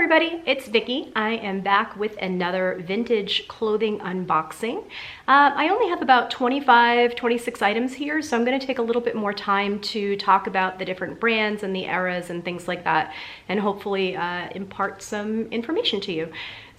everybody, it's Vicki. I am back with another vintage clothing unboxing. I only have about 26 items here, so I'm going to take a little bit more time to talk about the different brands and the eras and things like that, and hopefully impart some information to you.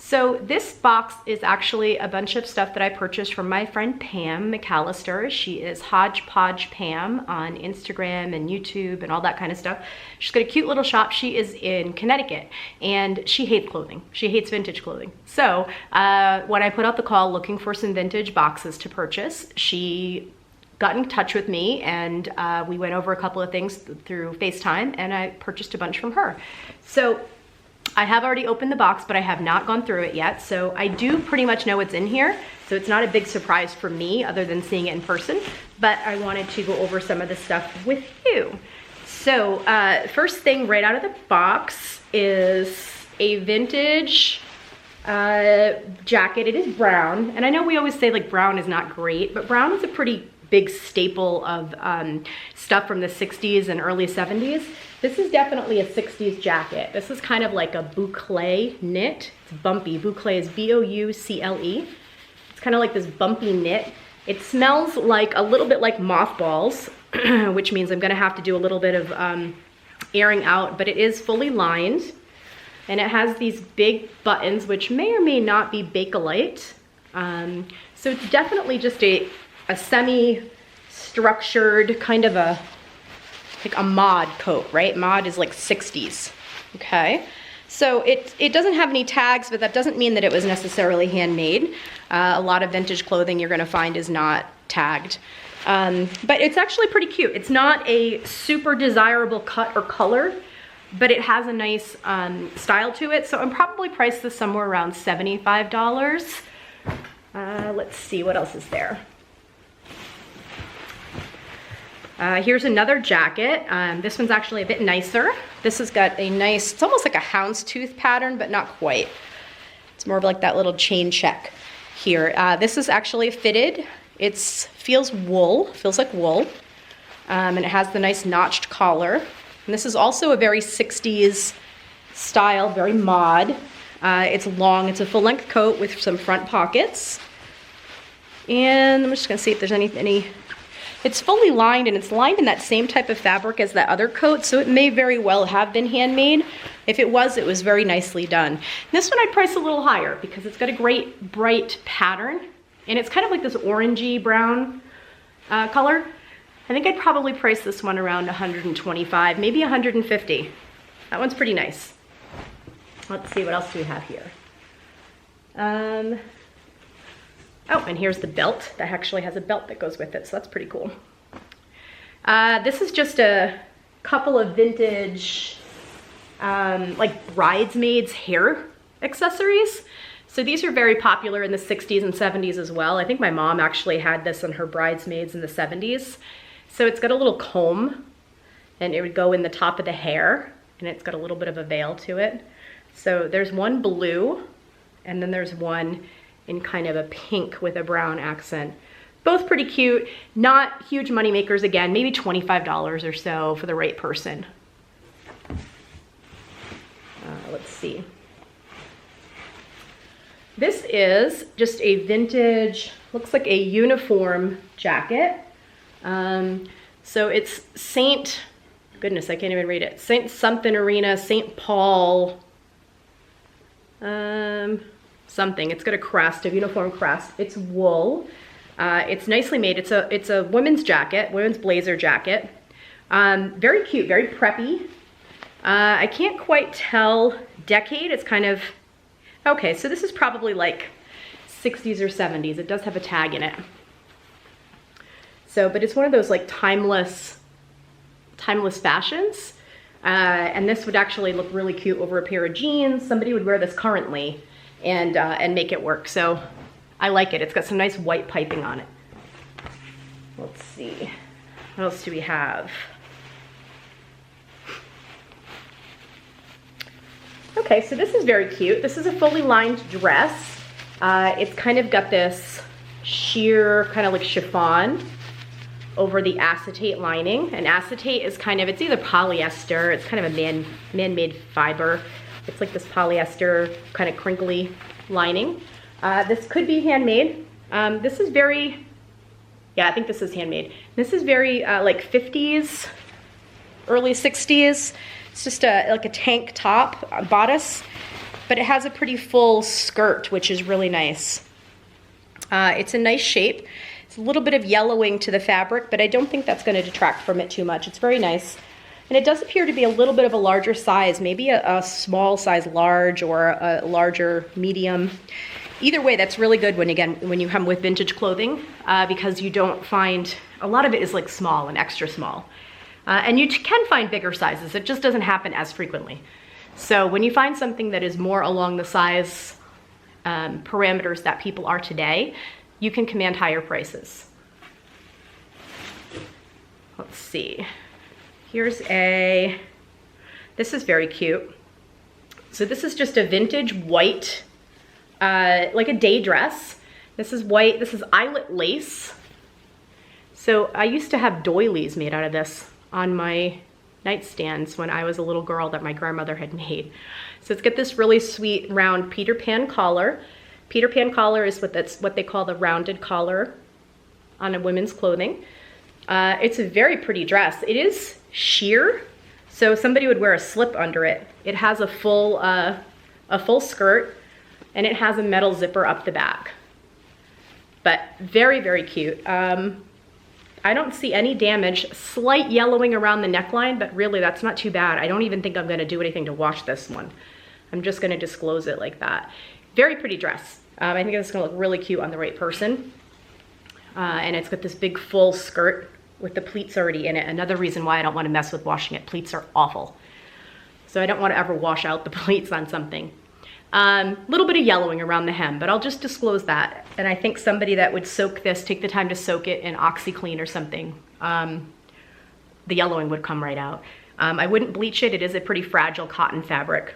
So this box is actually a bunch of stuff that I purchased from my friend Pam McAllister. She is Hodgepodge Pam on Instagram and YouTube and all that kind of stuff. She's got a cute little shop. She is in Connecticut and she hates clothing. She hates vintage clothing. So when I put out the call looking for some vintage boxes to purchase, she got in touch with me and we went over a couple of things through FaceTime and I purchased a bunch from her. So I have already opened the box, but I have not gone through it yet. So I do pretty much know what's in here. So it's not a big surprise for me other than seeing it in person, but I wanted to go over some of the stuff with you. So first thing right out of the box is a vintage jacket. It is brown. And I know we always say like brown is not great, but brown is a pretty big staple of stuff from the 60s and early 70s. This is definitely a 60s jacket. This is kind of like a boucle knit. It's bumpy. Boucle is B-O-U-C-L-E. It's kind of like this bumpy knit. It smells like a little bit like mothballs, which means I'm gonna have to do a little bit of airing out, but it is fully lined. And it has these big buttons, which may or may not be Bakelite. So it's definitely just a semi-structured kind of like a mod coat, right? Mod is like 60s, okay? So it doesn't have any tags, but that doesn't mean that it was necessarily handmade. A lot of vintage clothing you're gonna find is not tagged. But it's actually pretty cute. It's not a super desirable cut or color, but it has a nice style to it. So I'm probably priced this somewhere around $75. Let's see, what else is there? Here's another jacket. This one's actually a bit nicer. This has got a nice, it's almost like a houndstooth pattern, but not quite. It's more of like that little chain check here. This is actually fitted. It feels like wool. And it has the nice notched collar. And this is also a very 60s style, very mod. It's long, it's a full length coat with some front pockets. And I'm just gonna see if there's any. It's fully lined and it's lined in that same type of fabric as that other coat, so it may very well have been handmade. If it was very nicely done. This one I'd price a little higher because it's got a great bright pattern and it's kind of like this orangey brown color. I think I'd probably price this one around 125, maybe 150. That one's pretty nice. Let's see, what else do we have here? Oh, and here's the belt. That actually has a belt that goes with it, so that's pretty cool. This is just a couple of vintage, like Bridesmaids hair accessories. So these are very popular in the 60s and 70s as well. I think my mom actually had this on her Bridesmaids in the 70s. So it's got a little comb, and it would go in the top of the hair, and it's got a little bit of a veil to it. So there's one blue, and then there's one in kind of a pink with a brown accent. Both pretty cute, not huge money makers again, maybe $25 or so for the right person. Let's see. This is just a vintage, looks like a uniform jacket. So it's Saint, goodness, I can't even read it. Saint something Arena, Saint Paul, something. It's got a crest, a uniform crest. It's wool. It's nicely made. It's a women's jacket, women's blazer jacket. Very cute, very preppy. I can't quite tell decade. It's kind of, okay, so this is probably like 60s or 70s. It does have a tag in it. So, but it's one of those like timeless fashions. And this would actually look really cute over a pair of jeans. Somebody would wear this currently and make it work. So I like it. It's got some nice white piping on it. Let's see. What else do we have? Okay, so this is very cute. This is a fully lined dress. It's kind of got this sheer kind of like chiffon over the acetate lining. And acetate is kind of, it's either polyester, it's kind of a man-made fiber. It's like this polyester kind of crinkly lining. This could be handmade. This is very, yeah, I think this is handmade. This is very like 50s, early 60s. It's just like a tank top bodice, but it has a pretty full skirt, which is really nice. It's a nice shape. It's a little bit of yellowing to the fabric, but I don't think that's going to detract from it too much. It's very nice. And it does appear to be a little bit of a larger size, maybe a small size large or a larger medium. Either way, that's really good when you come with vintage clothing, because you don't find, a lot of it is like small and extra small. And you can find bigger sizes. It just doesn't happen as frequently. So when you find something that is more along the size parameters that people are today, you can command higher prices. Let's see. Here's this is very cute. So this is just a vintage white, like a day dress. This is white, this is eyelet lace. So I used to have doilies made out of this on my nightstands when I was a little girl that my grandmother had made. So it's got this really sweet round Peter Pan collar. Peter Pan collar is what they call the rounded collar on a women's clothing. It's a very pretty dress. It is sheer, so somebody would wear a slip under it. It has a full skirt, and it has a metal zipper up the back. But very, very cute. I don't see any damage. Slight yellowing around the neckline, but really that's not too bad. I don't even think I'm gonna do anything to wash this one. I'm just gonna disclose it like that. Very pretty dress. I think it's gonna look really cute on the right person. And it's got this big full skirt with the pleats already in it. Another reason why I don't wanna mess with washing it. Pleats are awful. So I don't wanna ever wash out the pleats on something. Little bit of yellowing around the hem, but I'll just disclose that. And I think somebody that would soak this, take the time to soak it in OxyClean or something, the yellowing would come right out. I wouldn't bleach it. It is a pretty fragile cotton fabric.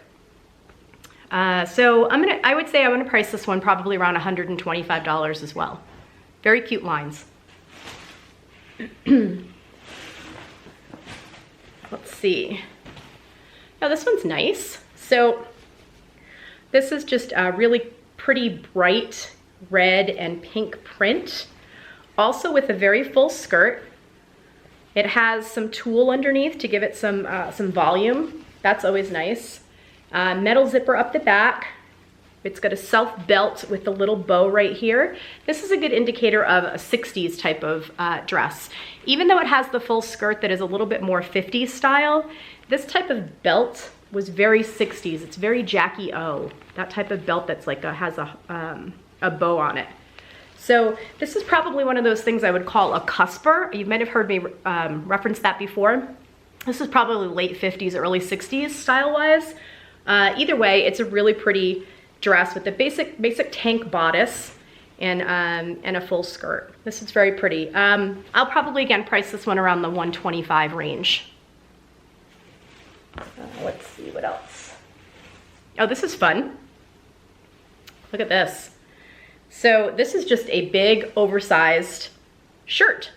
So I would say I'm gonna price this one probably around $125 as well. Very cute lines. Let's see. Oh, this one's nice. So this is just a really pretty bright red and pink print, also with a very full skirt. It has some tulle underneath to give it some volume. That's always nice. Metal zipper up the back. It's got a self belt with a little bow right here. This is a good indicator of a 60s type of dress. Even though it has the full skirt that is a little bit more 50s style, this type of belt was very 60s. It's very Jackie O. That type of belt that's like has a bow on it. So this is probably one of those things I would call a cusper. You might have heard me reference that before. This is probably late 50s, early 60s style-wise. Either way, it's a really pretty dress with a basic tank bodice and a full skirt. This is very pretty. I'll probably, again, price this one around the $125 range. Let's see what else. Oh, this is fun. Look at this. So this is just a big oversized shirt.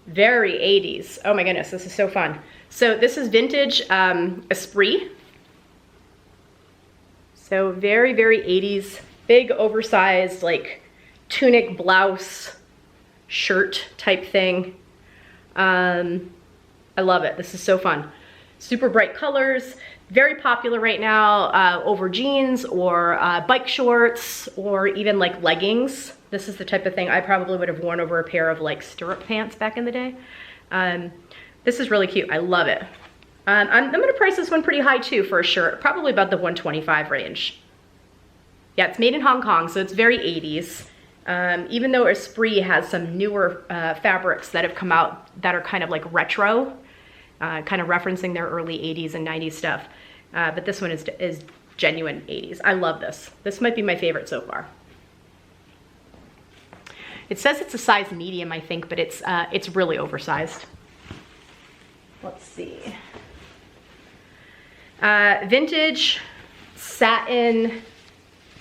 Very 80s. Oh my goodness, this is so fun. So this is vintage Esprit. So very, very 80s, big oversized like tunic blouse shirt type thing. I love it. This is so fun. Super bright colors, very popular right now over jeans or bike shorts or even like leggings. This is the type of thing I probably would have worn over a pair of like stirrup pants back in the day. This is really cute. I love it. I'm gonna price this one pretty high too for a shirt, probably about the $125 range. Yeah, it's made in Hong Kong, so it's very 80s. Even though Esprit has some newer fabrics that have come out that are kind of like retro, kind of referencing their early 80s and 90s stuff. But this one is genuine 80s. I love this. This might be my favorite so far. It says it's a size medium, I think, but it's really oversized. Let's see. Vintage satin,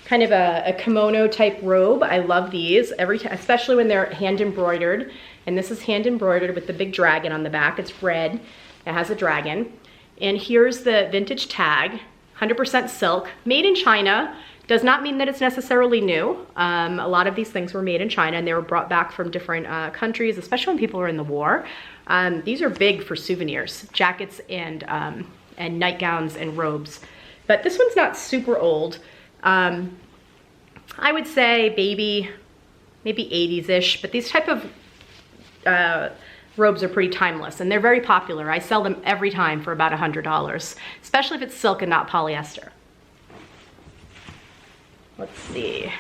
kind of a kimono type robe. I love these, especially when they're hand embroidered. And this is hand embroidered with the big dragon on the back. It's red, it has a dragon. And here's the vintage tag, 100% silk, made in China. Does not mean that it's necessarily new. A lot of these things were made in China and they were brought back from different countries, especially when people were in the war. These are big for souvenirs, jackets and nightgowns and robes. But this one's not super old. I would say maybe 80s-ish, but these type of robes are pretty timeless and they're very popular. I sell them every time for about $100, especially if it's silk and not polyester. Let's see,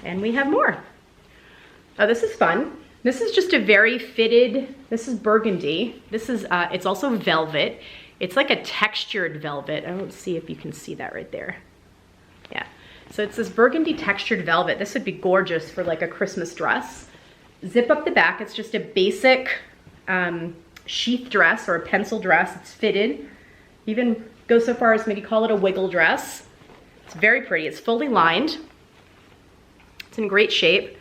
and we have more. Oh, this is fun. This is just a very fitted, this is burgundy. This is, it's also velvet. It's like a textured velvet. I don't see if you can see that right there. Yeah, so it's this burgundy textured velvet. This would be gorgeous for like a Christmas dress. Zip up the back, it's just a basic sheath dress or a pencil dress. It's fitted. Even go so far as maybe call it a wiggle dress. It's very pretty. It's fully lined. It's in great shape.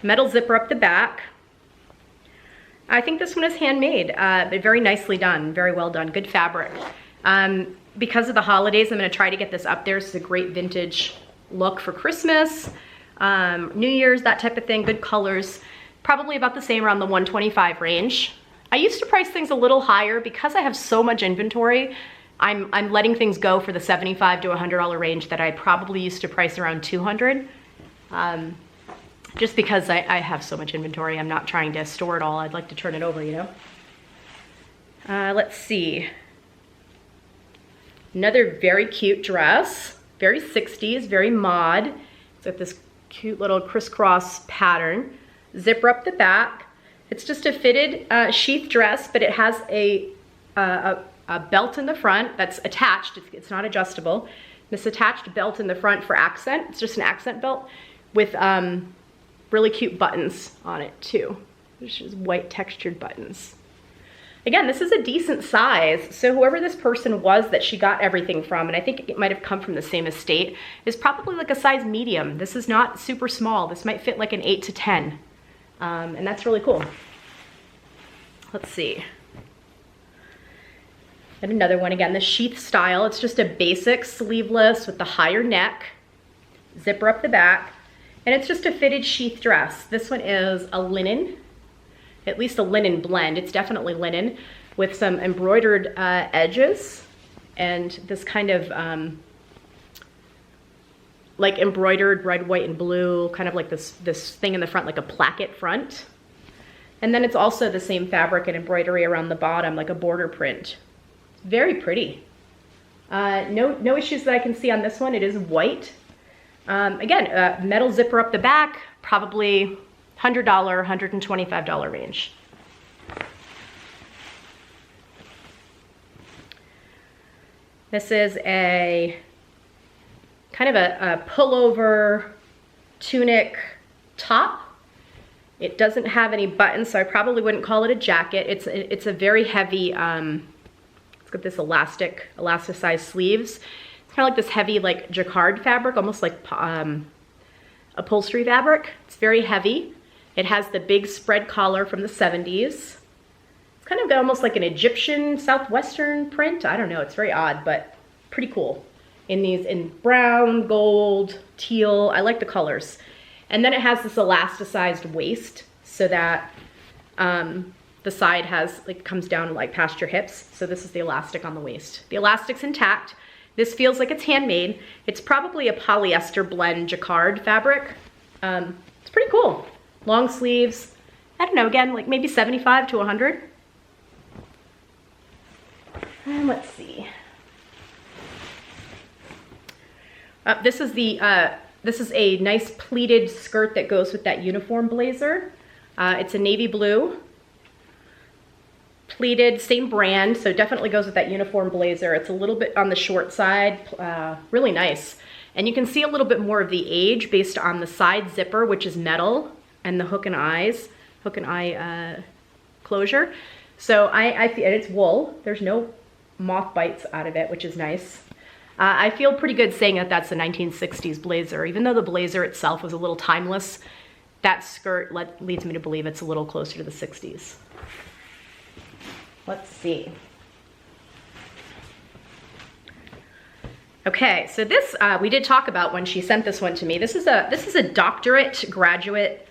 Metal zipper up the back. I think this one is handmade, but very nicely done, very well done, good fabric. Because of the holidays, I'm gonna try to get this up there. This is a great vintage look for Christmas, New Year's, that type of thing, good colors. Probably about the same, around the 125 range. I used to price things a little higher because I have so much inventory. I'm letting things go for the $75 to $100 range that I probably used to price around $200. Just because I have so much inventory, I'm not trying to store it all. I'd like to turn it over, you know? Let's see. Another very cute dress, very 60s, very mod. It's got this cute little crisscross pattern. Zipper up the back. It's just a fitted sheath dress, but it has a belt in the front that's attached. It's not adjustable. This attached belt in the front for accent. It's just an accent belt with really cute buttons on it too. There's just white textured buttons. Again, this is a decent size. So whoever this person was that she got everything from, and I think it might have come from the same estate, is probably like a size medium. This is not super small. This might fit like an 8 to 10. And that's really cool. Let's see. And another one, again, the sheath style. It's just a basic sleeveless with the higher neck, zipper up the back, and it's just a fitted sheath dress. This one is a linen, at least a linen blend. It's definitely linen with some embroidered edges and this kind of like embroidered red, white, and blue, kind of like this thing in the front, like a placket front. And then it's also the same fabric and embroidery around the bottom, like a border print. Very pretty. No issues that I can see on this one. It is white. Again, metal zipper up the back, probably $100, $125 range. This is a kind of a pullover tunic top. It doesn't have any buttons, so I probably wouldn't call it a jacket. It's a very heavy, it's got this elasticized sleeves. It's kind of like this heavy like jacquard fabric, almost like upholstery fabric. It's very heavy. It has the big spread collar from the 70s. It's kind of got almost like an Egyptian southwestern print. I don't know, it's very odd, but pretty cool. In brown, gold, teal. I like the colors. And then it has this elasticized waist so that the side has like comes down like past your hips. So this is the elastic on the waist. The elastic's intact. This feels like it's handmade. It's probably a polyester blend jacquard fabric. It's pretty cool. Long sleeves. I don't know, again, like maybe 75 to 100. And let's see. This is a nice pleated skirt that goes with that uniform blazer. It's a navy blue, pleated, same brand, so definitely goes with that uniform blazer. It's a little bit on the short side, really nice. And you can see a little bit more of the age based on the side zipper, which is metal, and the hook and eye closure. So I feel it's wool. There's no moth bites out of it, which is nice. I feel pretty good saying that that's a 1960s blazer. Even though the blazer itself was a little timeless, that skirt leads me to believe it's a little closer to the 60s. Let's see. Okay, so this we did talk about when she sent this one to me. This is a doctorate graduate,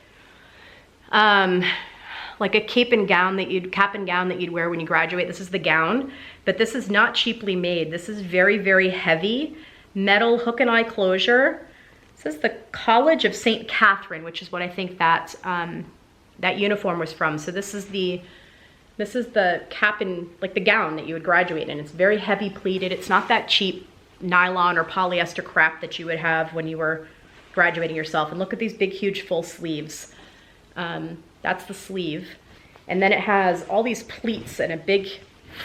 like a cap and gown that you'd wear when you graduate. This is the gown, but this is not cheaply made. This is very, very heavy metal hook and eye closure. This is the College of St. Catherine, which is what I think that that uniform was from. So this is the cap and like the gown that you would graduate in. It's very heavy pleated. It's not that cheap nylon or polyester crap that you would have when you were graduating yourself. And look at these big, huge full sleeves. That's the sleeve. And then it has all these pleats and a big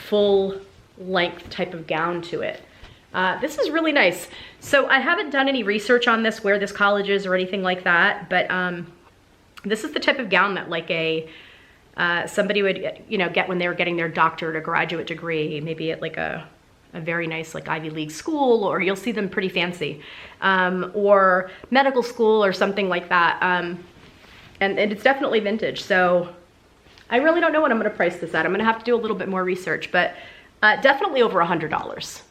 full length type of gown to it. This is really nice. So I haven't done any research on this, where this college is or anything like that, but this is the type of gown that like somebody would, you know, get when they were getting their doctorate or graduate degree, maybe at like a very nice like Ivy League school, or you'll see them pretty fancy, or medical school or something like that. And it's definitely vintage. So I really don't know what I'm gonna price this at. I'm gonna have to do a little bit more research, but definitely over $100.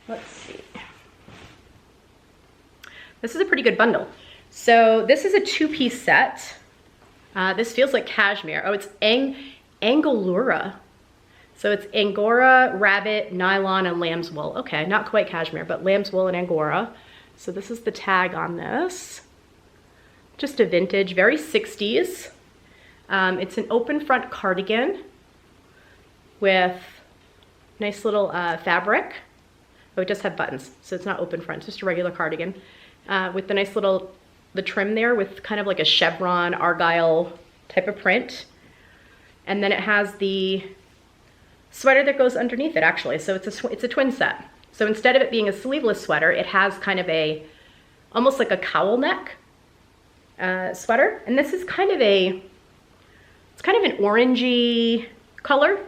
Let's see. This is a pretty good bundle. So this is a 2-piece set. This feels like cashmere. Oh, it's Angora. So it's Angora, rabbit, nylon, and lamb's wool. Okay, not quite cashmere, but lamb's wool and Angora. So this is the tag on this. Just a vintage, very 60s. It's an open front cardigan with nice little fabric. Oh, it does have buttons, so it's not open front, it's just a regular cardigan. With the nice little, the trim there with kind of like a chevron, argyle type of print. And then it has the sweater that goes underneath it, actually. So it's a twin set. So instead of it being a sleeveless sweater, it has kind of almost like a cowl neck sweater. And this is it's kind of an orangey color,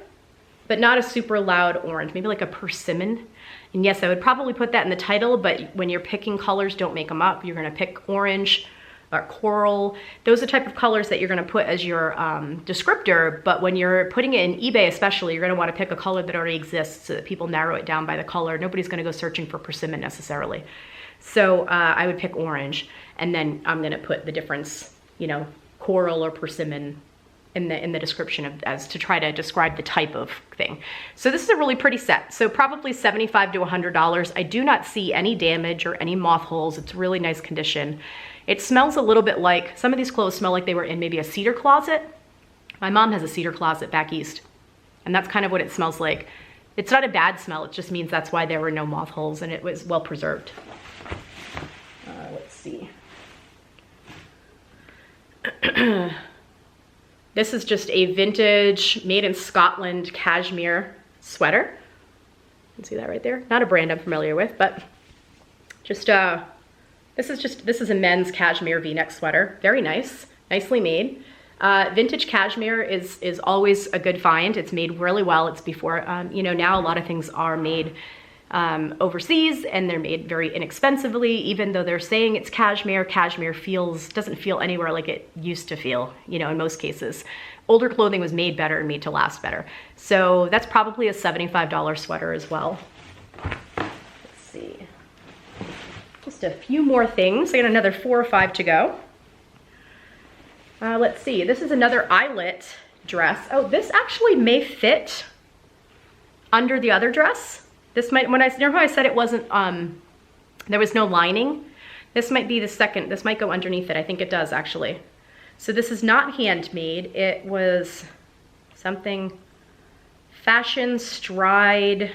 but not a super loud orange, maybe like a persimmon. And yes, I would probably put that in the title, but when you're picking colors, don't make them up. You're gonna pick orange or coral. Those are the type of colors that you're gonna put as your descriptor, but when you're putting it in eBay especially, you're gonna wanna pick a color that already exists so that people narrow it down by the color. Nobody's gonna go searching for persimmon necessarily. So I would pick orange, and then I'm gonna put the difference, you know, coral or persimmon in the description as to try to describe the type of thing. So this is a really pretty set. So probably $75 to $100. I do not see any damage or any moth holes. It's really nice condition. It smells a little bit like, some of these clothes smell like they were in maybe a cedar closet. My mom has a cedar closet back east, and that's kind of what it smells like. It's not a bad smell, it just means that's why there were no moth holes and it was well preserved. Let's see. This is just a vintage, made in Scotland cashmere sweater. You can see that right there. Not a brand I'm familiar with, but just, this is a men's cashmere V-neck sweater. Very nice, nicely made. Vintage cashmere is always a good find. It's made really well. It's before, you know, now a lot of things are made overseas, and they're made very inexpensively. Even though they're saying it's cashmere, cashmere doesn't feel anywhere like it used to feel, you know, in most cases. Older clothing was made better and made to last better. So that's probably a $75 sweater as well. Let's see. Just a few more things. I got another 4 or 5 to go. Let's see, this is another eyelet dress. Oh, this actually may fit under the other dress. This might, remember how I said it wasn't, there was no lining? This might be the second, this might go underneath it. I think it does actually. So this is not handmade. It was something Fashion Stride.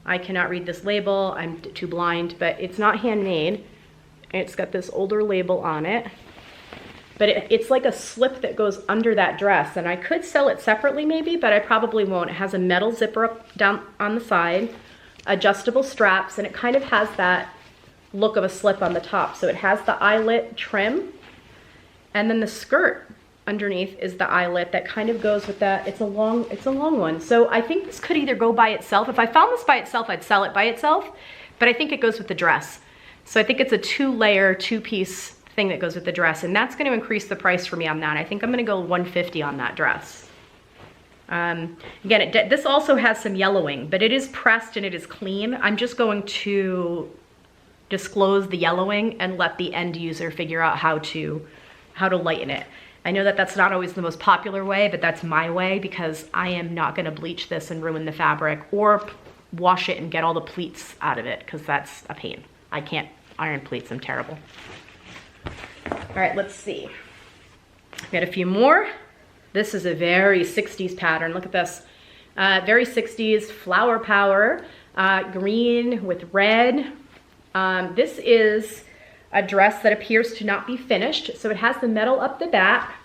I cannot read this label, I'm too blind, but it's not handmade. It's got this older label on it. But it's like a slip that goes under that dress, and I could sell it separately maybe, but I probably won't. It has a metal zipper up down on the side, adjustable straps, and it kind of has that look of a slip on the top. So it has the eyelet trim, and then the skirt underneath is the eyelet that kind of goes with that. It's a long one. So I think this could either go by itself. If I found this by itself, I'd sell it by itself, but I think it goes with the dress. So I think it's a 2-layer, 2-piece thing that goes with the dress, and that's going to increase the price for me on that. I think I'm going to go $150 on that dress. Again, this also has some yellowing, but it is pressed and it is clean. I'm just going to disclose the yellowing and let the end user figure out how to lighten it. I know that that's not always the most popular way, but that's my way because I am not gonna bleach this and ruin the fabric or wash it and get all the pleats out of it because that's a pain. I can't iron pleats, I'm terrible. All right, let's see. Got a few more. This is a very 60s pattern. Look at this. Very 60s flower power, green with red. This is a dress that appears to not be finished. So it has the metal up the back,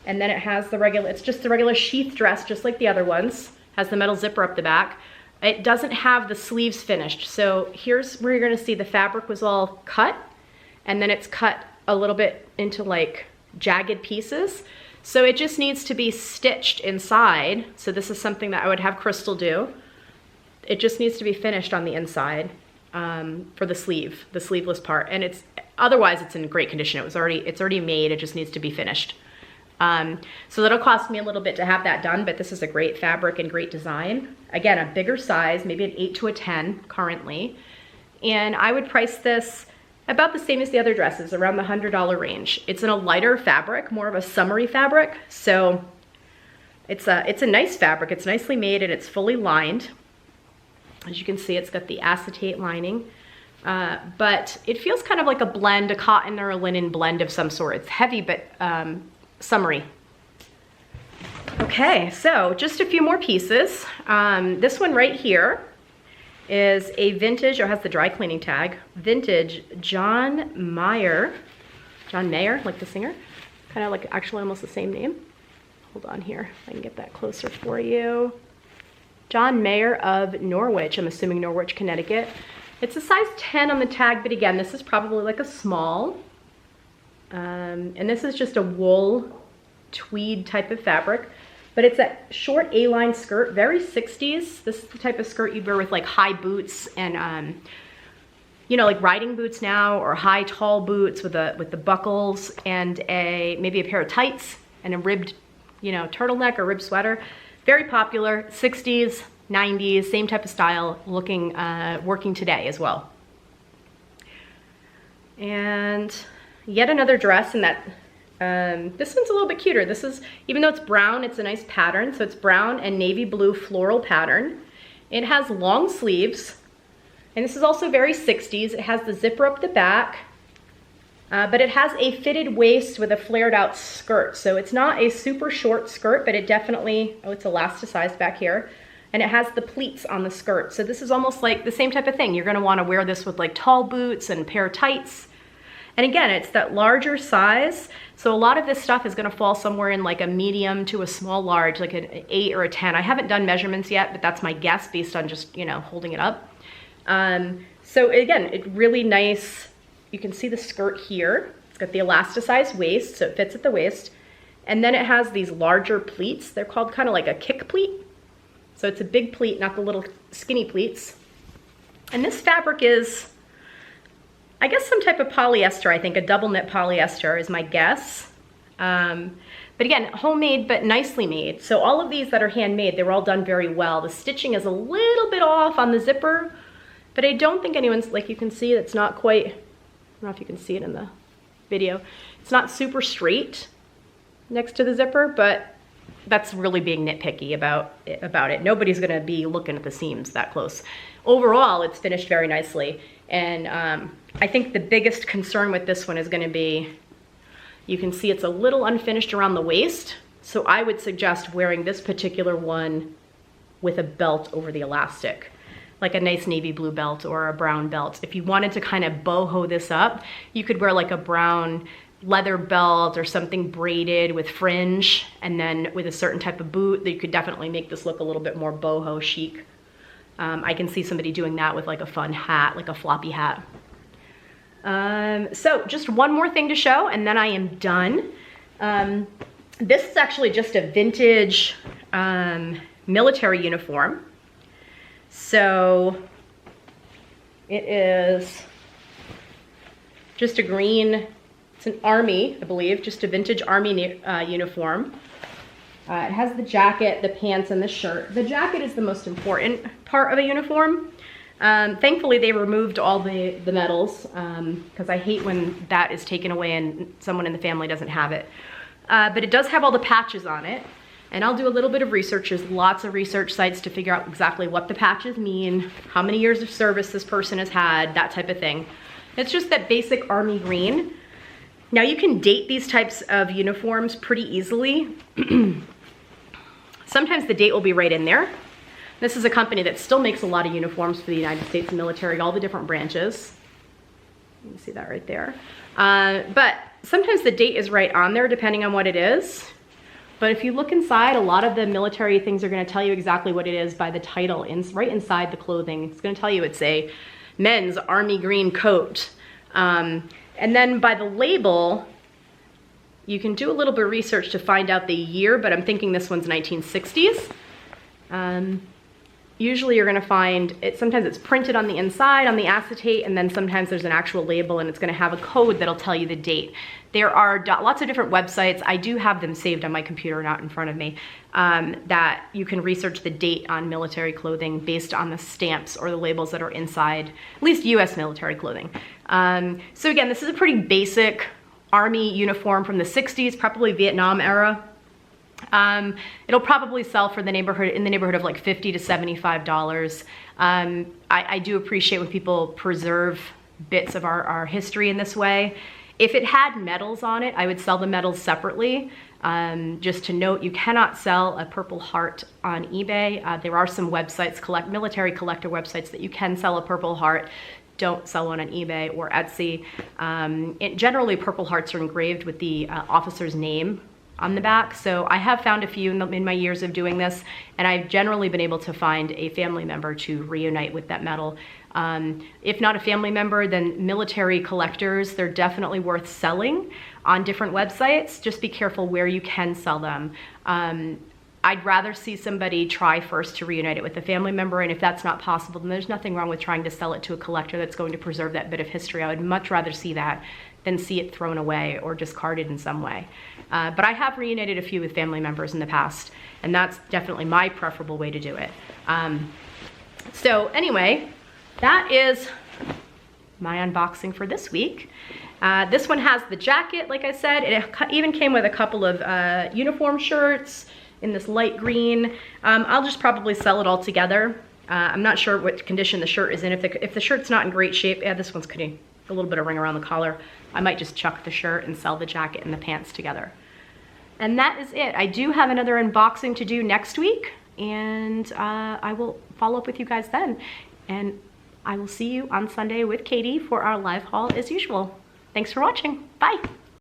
and then it has the regular, it's just the regular sheath dress, just like the other ones. Has the metal zipper up the back. It doesn't have the sleeves finished. So here's where you're gonna see the fabric was all cut, and then it's cut a little bit into like jagged pieces. So it just needs to be stitched inside. So this is something that I would have Crystal do. It just needs to be finished on the inside for the sleeve, the sleeveless part. And otherwise it's in great condition. It's already made, it just needs to be finished. So that'll cost me a little bit to have that done, but this is a great fabric and great design. Again, a bigger size, maybe an 8 to a 10 currently. And I would price this about the same as the other dresses, around the $100 range. It's in a lighter fabric, more of a summery fabric. So it's a nice fabric. It's nicely made and it's fully lined. As you can see, it's got the acetate lining, but it feels kind of like a blend, a cotton or a linen blend of some sort. It's heavy, but summery. Okay, so just a few more pieces. This one right here is a vintage, or has the dry cleaning tag, vintage John Mayer, like the singer, kind of like actually almost the same name. Hold on here, I can get that closer for you. John Mayer of Norwich, I'm assuming Norwich, Connecticut. It's a size 10 on the tag, but again, this is probably like a small. And this is just a wool tweed type of fabric. But it's a short A-line skirt, very 60s. This is the type of skirt you'd wear with like high boots and, you know, like riding boots now, or high tall boots with the buckles and maybe a pair of tights and a ribbed, you know, turtleneck or ribbed sweater. Very popular, 60s, 90s, same type of style, looking, working today as well. And yet another dress in that. This one's a little bit cuter. This is, even though it's brown, it's a nice pattern. So it's brown and navy blue floral pattern. It has long sleeves, and this is also very 60s. It has the zipper up the back, but it has a fitted waist with a flared out skirt. So it's not a super short skirt, but it definitely, oh, it's elasticized back here. And it has the pleats on the skirt. So this is almost like the same type of thing. You're gonna wanna wear this with like tall boots and a pair of tights. And again, it's that larger size. So a lot of this stuff is gonna fall somewhere in like a medium to a small large, like an 8 or a 10. I haven't done measurements yet, but that's my guess based on just, you know, holding it up. So again, it's really nice. You can see the skirt here. It's got the elasticized waist, so it fits at the waist. And then it has these larger pleats. They're called kind of like a kick pleat. So it's a big pleat, not the little skinny pleats. And this fabric is, I guess, some type of polyester. I think a double knit polyester is my guess. But again, homemade but nicely made. So all of these that are handmade, they were all done very well. The stitching is a little bit off on the zipper, but I don't think anyone's, like you can see, it's not quite, I don't know if you can see it in the video. It's not super straight next to the zipper, but that's really being nitpicky about it. Nobody's gonna be looking at the seams that close. Overall, it's finished very nicely. And I think the biggest concern with this one is gonna be, you can see it's a little unfinished around the waist. So I would suggest wearing this particular one with a belt over the elastic, like a nice navy blue belt or a brown belt. If you wanted to kind of boho this up, you could wear like a brown leather belt or something braided with fringe, and then with a certain type of boot that you could definitely make this look a little bit more boho chic. I can see somebody doing that with like a fun hat, like a floppy hat. So just one more thing to show and then I am done. This is actually just a vintage military uniform. So it is just a green, it's an army, I believe, just a vintage army uniform. It has the jacket, the pants, and the shirt. The jacket is the most important part of a uniform. Thankfully, they removed all the medals because I hate when that is taken away and someone in the family doesn't have it. But it does have all the patches on it. And I'll do a little bit of research. There's lots of research sites to figure out exactly what the patches mean, how many years of service this person has had, that type of thing. It's just that basic army green. Now you can date these types of uniforms pretty easily. Sometimes the date will be right in there. This is a company that still makes a lot of uniforms for the United States military, all the different branches. You can see that right there. But sometimes the date is right on there depending on what it is. But if you look inside, a lot of the military things are going to tell you exactly what it is by the title. Right inside the clothing, it's going to tell you it's a men's army green coat. And then by the label, you can do a little bit of research to find out the year, but I'm thinking this one's 1960s. Usually you're going to find it, sometimes it's printed on the inside on the acetate, and then sometimes there's an actual label and it's going to have a code that'll tell you the date. There are lots of different websites. I do have them saved on my computer, not in front of me, that you can research the date on military clothing based on the stamps or the labels that are inside, at least US military clothing. So again, this is a pretty basic army uniform from the 60s, probably Vietnam era. It'll probably sell for in the neighborhood of like $50 to $75. I do appreciate when people preserve bits of our history in this way. If it had medals on it, I would sell the medals separately. Just to note, you cannot sell a Purple Heart on eBay. There are some websites, military collector websites, that you can sell a Purple Heart. Don't sell one on eBay or Etsy. Generally, Purple Hearts are engraved with the officer's name on the back. So I have found a few in my years of doing this, and I've generally been able to find a family member to reunite with that medal. If not a family member, then military collectors, they're definitely worth selling on different websites. Just be careful where you can sell them. I'd rather see somebody try first to reunite it with a family member, and if that's not possible, then there's nothing wrong with trying to sell it to a collector that's going to preserve that bit of history. I would much rather see that than see it thrown away or discarded in some way. But I have reunited a few with family members in the past, and that's definitely my preferable way to do it. So anyway, that is my unboxing for this week. This one has the jacket, like I said. It even came with a couple of uniform shirts in this light green. I'll just probably sell it all together. I'm not sure what condition the shirt is in. If the shirt's not in great shape, yeah, this one's getting a little bit of ring around the collar. I might just chuck the shirt and sell the jacket and the pants together. And that is it. I do have another unboxing to do next week, and I will follow up with you guys then. And I will see you on Sunday with Katie for our live haul as usual. Thanks for watching. Bye.